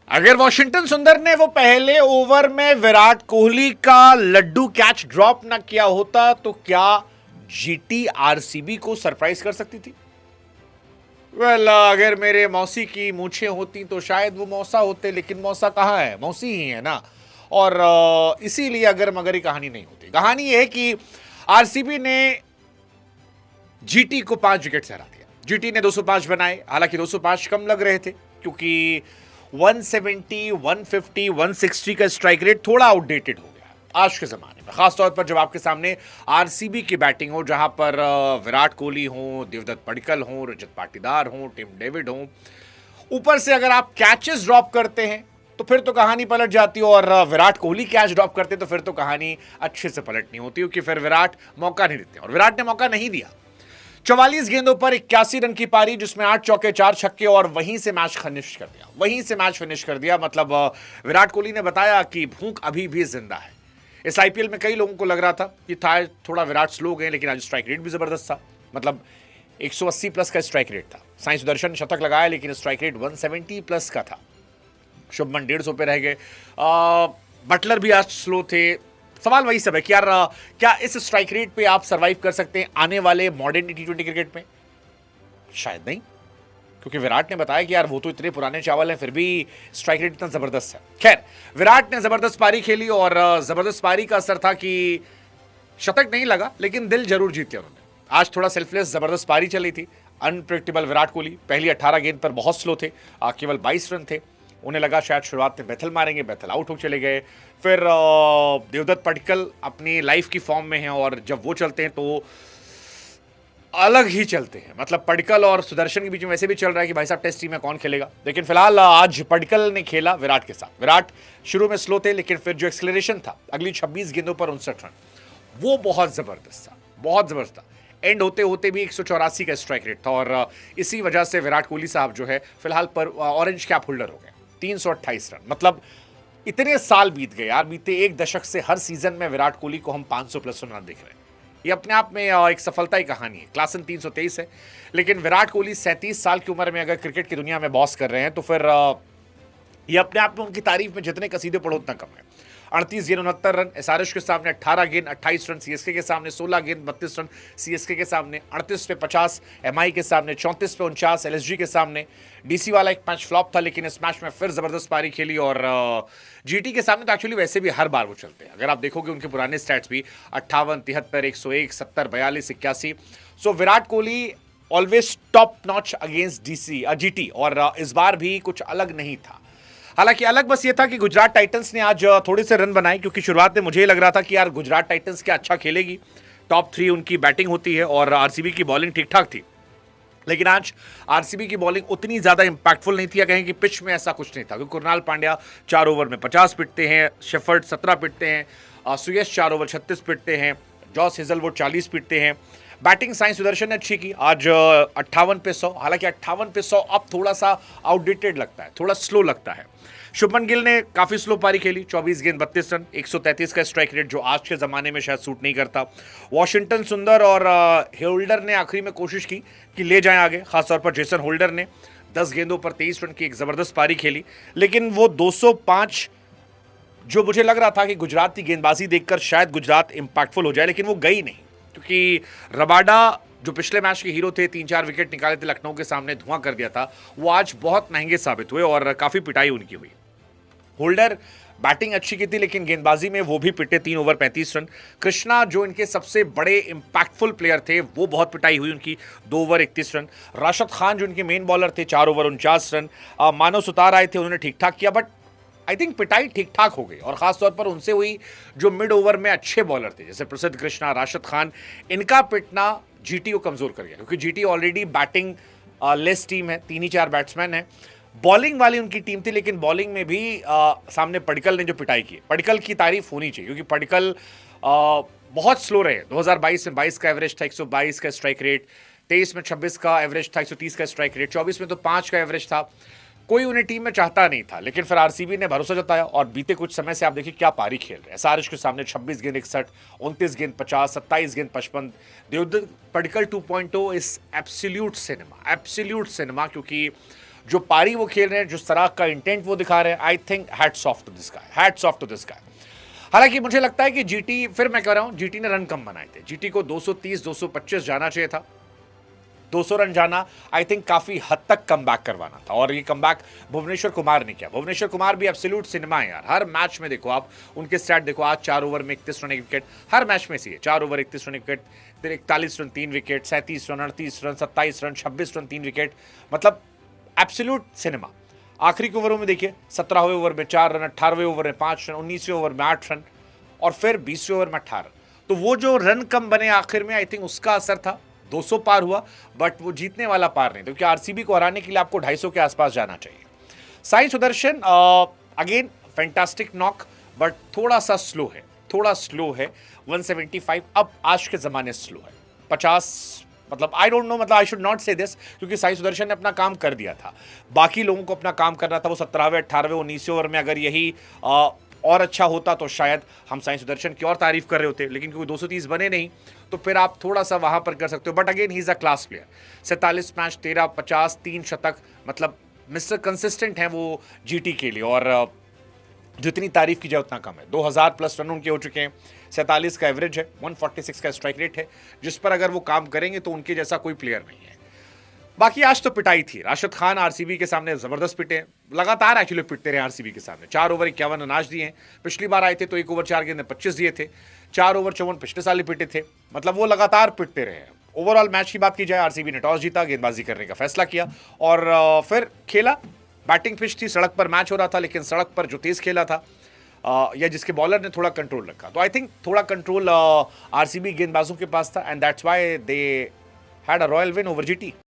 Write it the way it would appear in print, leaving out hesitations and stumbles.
अगर वॉशिंगटन सुंदर ने वो पहले ओवर में विराट कोहली का लड्डू कैच ड्रॉप ना किया होता तो क्या जीटी आरसीबी को सरप्राइज कर सकती थी? अगर मेरे मौसी की मूछें होती तो शायद वो मौसा होते, लेकिन मौसा कहाँ है, मौसी ही है ना। और इसीलिए अगर मगर ये कहानी नहीं होती। कहानी ये है कि आरसीबी ने जीटी को 5 विकेट से हरा दिया। जीटी ने 205 बनाए, हालांकि 205 कम लग रहे थे क्योंकि 170, 150, 160 का स्ट्राइक रेट थोड़ा आउटडेटेड हो गया आज के जमाने में, खासतौर पर जब आपके सामने आरसीबी की बैटिंग हो, जहां पर विराट कोहली हो, देवदत्त पडिक्कल हो, रजत पाटीदार हो, टिम डेविड हो। ऊपर से अगर आप कैचेस ड्रॉप करते हैं तो फिर तो कहानी पलट जाती है, और विराट कोहली कैच ड्रॉप करते तो फिर तो कहानी अच्छे से पलटनी होती, क्योंकि फिर विराट मौका नहीं देते, और विराट ने मौका नहीं दिया। 44 गेंदों पर 81 रन की पारी, जिसमें 8 चौके 4 छक्के, और वहीं से मैच फिनिश कर दिया, वहीं से मैच फिनिश कर दिया। मतलब विराट कोहली ने बताया कि भूख अभी भी जिंदा है। इस आईपीएल में कई लोगों को लग रहा था कि था थोड़ा विराट स्लो गए, लेकिन आज स्ट्राइक रेट भी जबरदस्त था। मतलब 180 प्लस का स्ट्राइक रेट था। साई सुदर्शन शतक लगाया, लेकिन स्ट्राइक रेट 170 प्लस का था। शुभमन 150 पे रह गए। बटलर भी आज स्लो थे। सवाल वही सब है कि यार क्या इस स्ट्राइक रेट पे आप सरवाइव कर सकते हैं आने वाले मॉडर्न T20 क्रिकेट में? शायद नहीं, क्योंकि विराट ने बताया कि यार वो तो इतने पुराने चावल हैं, फिर भी स्ट्राइक रेट इतना जबरदस्त है। खैर, विराट ने जबरदस्त पारी खेली, और जबरदस्त पारी का असर था कि शतक नहीं लगा, लेकिन दिल जरूर जीत लिया उन्होंने। आज थोड़ा सेल्फलेस जबरदस्त पारी चली थी। अनप्रेडिक्टेबल विराट कोहली पहली 18 गेंद पर बहुत स्लो थे, केवल 22 रन थे। उन्हें लगा शायद शुरुआत में बैथल मारेंगे, बैथल आउट हो चले गए। फिर देवदत्त पडिक्कल अपनी लाइफ की फॉर्म में हैं, और जब वो चलते हैं तो अलग ही चलते हैं। मतलब पडिक्कल और सुदर्शन के बीच में वैसे भी चल रहा है कि भाई साहब टेस्ट टीम में कौन खेलेगा, लेकिन फिलहाल आज पडिक्कल ने खेला विराट के साथ। विराट शुरू में स्लो थे, लेकिन फिर जो एक्सेलरेशन था अगली 26 गेंदों पर 59 रन, वो बहुत जबरदस्त था, बहुत जबरदस्त था। एंड होते होते भी 184 का स्ट्राइक रेट था, और इसी वजह से विराट कोहली साहब जो है फिलहाल पर ऑरेंज कैप होल्डर हो गए। 328 रन, मतलब इतने साल बीत गए यार, बीते एक दशक से हर सीजन में विराट कोहली को हम 500 प्लस रन देख रहे हैं। ये अपने आप में एक सफलता की कहानी है। क्लासन 323 है, लेकिन विराट कोहली 37 साल की उम्र में अगर क्रिकेट की दुनिया में बॉस कर रहे हैं तो फिर ये अपने आप में उनकी तारीफ में जितने कसीदे पढ़ो उतना कम है। 38 गेंद 69 रन एसआरएच के सामने, 18 गेंद 28 रन सीएसके के सामने, 16 गेंद 32 रन सीएसके के सामने, 38 पे 50 एमआई के सामने, 34 पे 49 एलएसजी के सामने। डीसी वाला एक मैच फ्लॉप था, लेकिन इस मैच में फिर जबरदस्त पारी खेली, और जीटी के सामने तो एक्चुअली वैसे भी हर बार वो चलते हैं। अगर आप देखोगे उनके पुराने स्टैट्स भी 58, 73, 101, 70, 42, 81। So Virat Kohli always top notch against GT, और इस बार भी कुछ अलग नहीं था। हालांकि अलग बस ये था कि गुजरात टाइटंस ने आज थोड़े से रन बनाए, क्योंकि शुरुआत में मुझे लग रहा था कि यार गुजरात टाइटंस क्या अच्छा खेलेगी, टॉप 3 उनकी बैटिंग होती है, और आरसीबी की बॉलिंग ठीक ठाक थी। लेकिन आज आरसीबी की बॉलिंग उतनी ज्यादा इंपैक्टफुल नहीं थी, या कहें कि पिच में ऐसा कुछ नहीं था, क्योंकि कुणाल पांड्या 4 ओवर में 50 पिटते हैं, शेफर्ड 17 पिटते हैं, सुयश 4 ओवर 36 पिटते हैं, जॉस हेजलवुड 40 पिटते हैं। बैटिंग साई सुदर्शन ने अच्छी की आज 58 पे 100। हालांकि 58 पे 100 अब थोड़ा सा आउटडेटेड लगता है, थोड़ा स्लो लगता है। शुभमन गिल ने काफी स्लो पारी खेली, 24 गेंद 32 रन, 133 का स्ट्राइक रेट, जो आज के जमाने में शायद सूट नहीं करता। वॉशिंगटन सुंदर और होल्डर ने आखिरी में कोशिश की कि ले जाएं आगे, खासतौर पर जेसन होल्डर ने 10 गेंदों पर 23 रन की एक जबरदस्त पारी खेली। लेकिन वो 205 जो मुझे लग रहा था कि गुजरात की गेंदबाजी देखकर शायद गुजरात इंपैक्टफुल हो जाए, लेकिन वो गई नहीं, क्योंकि रबाडा जो पिछले मैच के हीरो थे, 3-4 विकेट निकाले थे, लखनऊ के सामने धुआं कर दिया था, वो आज बहुत महंगे साबित हुए, और काफी पिटाई उनकी हुई। होल्डर बैटिंग अच्छी की थी, लेकिन गेंदबाजी में वो भी पिटे, 3 ओवर 35 रन। कृष्णा जो इनके सबसे बड़े इंपैक्टफुल प्लेयर थे, वो बहुत पिटाई हुई उनकी, 2 ओवर 31 रन। राशिद खान जो इनके मेन बॉलर थे, 4 ओवर 49 रन। मानव सुतार आए थे, उन्होंने ठीक ठाक किया, बट आई थिंक पिटाई ठीक ठाक हो गई, और खासतौर पर उनसे हुई जो मिड ओवर में अच्छे बॉलर थे, जैसे प्रसिद्ध कृष्णा, राशिद खान। इनका पिटना जीटी को कमजोर कर गया, क्योंकि GT already batting less team है, 3 ही 4 बैट्समैन है। बॉलिंग वाली उनकी टीम थी, लेकिन बॉलिंग में भी सामने पडिक्कल ने जो पिटाई की, पडिक्कल की तारीफ होनी चाहिए, क्योंकि पडिक्कल बहुत स्लो रहे। 2022 में 22 का एवरेज था, 122 का स्ट्राइक रेट, 23 में 26 का एवरेज था, 130 का स्ट्राइक रेट, 24 में तो 5 का एवरेज था। कोई उन्हें टीम में चाहता नहीं था, लेकिन फिर आरसीबी ने भरोसा जताया, और बीते कुछ समय से आप देखिए क्या पारी खेल रहे हैं। एसआरएच के सामने 26 गेंद 61, 29 गेंद 50, 27 गेंद 55। Devdutt Padikkal 2.0 is absolute cinema, क्योंकि जो पारी वो खेल रहे हैं, जिस तरह का इंटेंट वो दिखा रहे हैं, I think hats off to this guy, hats off to this guy. हालांकि मुझे लगता है कि जीटी, फिर मैं कह रहा हूं, जीटी ने रन कम बनाए थे। जीटी को 230 225 जाना चाहिए था, 200 रन जाना आई थिंक काफी हद तक कमबैक करवाना था, और ये कमबैक भुवनेश्वर कुमार ने किया। भुवनेश्वर कुमार भी एब्सोल्यूट सिनेमा है यार, हर मैच में देखो आप उनके स्टैट देखो। आज 4 ओवर में 31 रन 1 विकेट, हर मैच में सी है 4 ओवर 31 रन 1 विकेट, फिर 41 run 3 wicket, 37 run 38 run 27 run 26 run 3 wicket, मतलब एब्सोल्यूट सिनेमा। आखिरी के ओवरों में देखिए, 17वें ओवर में 4 रन, 18वें ओवर में 5 रन, 19वें ओवर में 8 रन, और फिर 20वें ओवर में 18। तो वो जो रन कम बने आखिर में, आई थिंक उसका असर था। 200 पार हुआ, बट वो जीतने वाला पार नहीं, क्योंकि आरसीबी को हराने के लिए आपको 250 के आसपास जाना चाहिए। Sai Sudarshan again fantastic knock, but थोड़ा सा स्लो है, थोड़ा स्लो है। 175 अब आज के ज़माने स्लो है। 50 मतलब आई डोंट नो, मतलब आई शुड नॉट से दिस, क्योंकि साई सुदर्शन ने अपना काम कर दिया था। बाकी लोगों को अपना काम करना था। वो 17वें 18वें 19वें ओवर में अगर यही और अच्छा होता तो शायद हम साई सुदर्शन की और तारीफ कर रहे होते, लेकिन क्योंकि 230 बने नहीं, तो फिर आप थोड़ा सा वहां पर कर सकते हो। But again he is a class player. 47 match, 13 50 3 शतक, मतलब मिस्टर कंसिस्टेंट है वो जीटी के लिए, और जितनी तारीफ की जाए उतना कम है। 2000 प्लस रन उनके हो चुके हैं, 47 का एवरेज है, 146 का स्ट्राइक रेट है, जिस पर अगर वो काम करेंगे तो उनके जैसा कोई प्लेयर नहीं है। बाकी आज तो पिटाई थी। राशिद खान आरसीबी के सामने जबरदस्त पिटे, लगातार एक्चुअली पिटते रहे आरसीबी के सामने। 4 ओवर 51 अनाज दिए हैं। पिछली बार आए थे तो 1 ओवर 4 गेंद में 25 दिए थे। 4 ओवर 54 पिछले साल ही पिटे थे, मतलब वो लगातार पिटते रहे। ओवरऑल मैच की बात की जाए, आरसीबी ने टॉस जीता, गेंदबाजी करने का फैसला किया और फिर खेला। बैटिंग पिच थी, सड़क पर मैच हो रहा था, लेकिन सड़क पर जो तेज खेला था या जिसके बॉलर ने थोड़ा कंट्रोल रखा, तो आई थिंक थोड़ा कंट्रोल आरसीबी गेंदबाजों के पास था, and that's why they had a royal win over GT.